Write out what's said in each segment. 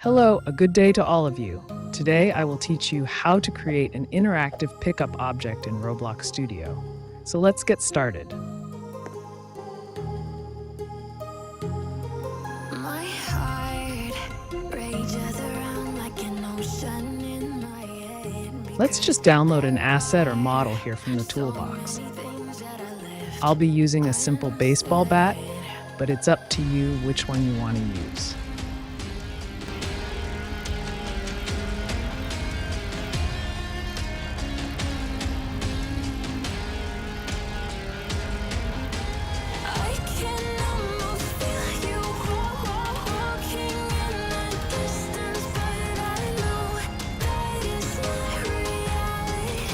Hello, a good day to all of you. Today I will teach you how to create an interactive pickup object in Roblox Studio. So let's get started. My heart rages around like an ocean in my head. Let's just download an asset or model here from the toolbox. I'll be using a simple baseball bat, but it's up to you which one you want to use. I can almost feel you walking in the distance, but I know that is not reality.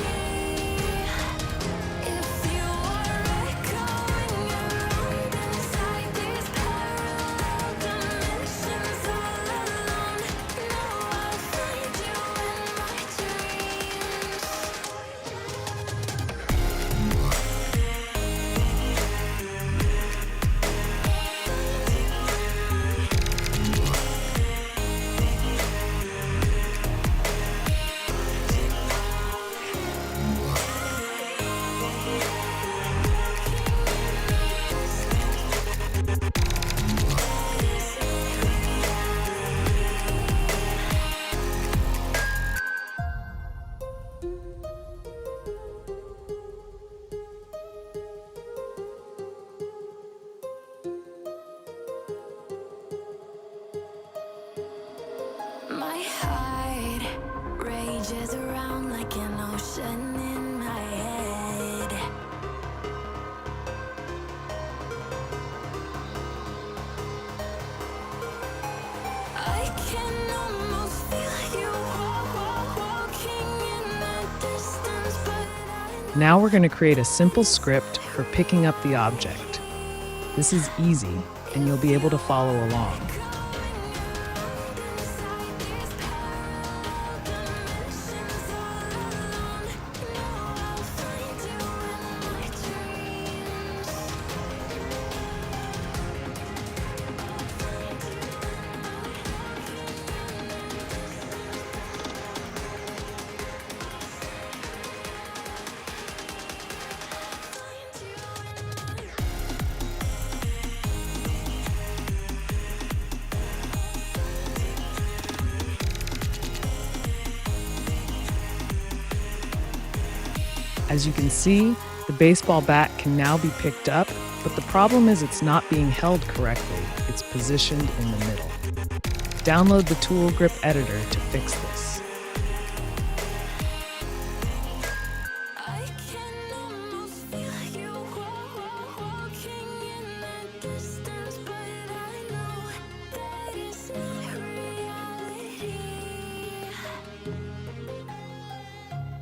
If you are echoing around inside these parallel dimensions all alone, know I'll find you in my dreams. My heart rages around like an ocean in my head. I can almost feel you walking in the distance, but I know. Now we're going to create a simple script for picking up the object. This is easy, and you'll be able to follow along. As you can see, the baseball bat can now be picked up, but the problem is it's not being held correctly. It's positioned in the middle. Download the Tool Grip Editor to fix this. I can almost feel you walking in the distance, but I know that is not reality.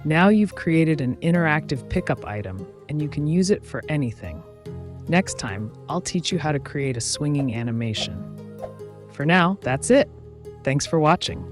Now you've created an interactive pickup item, and you can use it for anything. Next time, I'll teach you how to create a swinging animation. For now, that's it. Thanks for watching.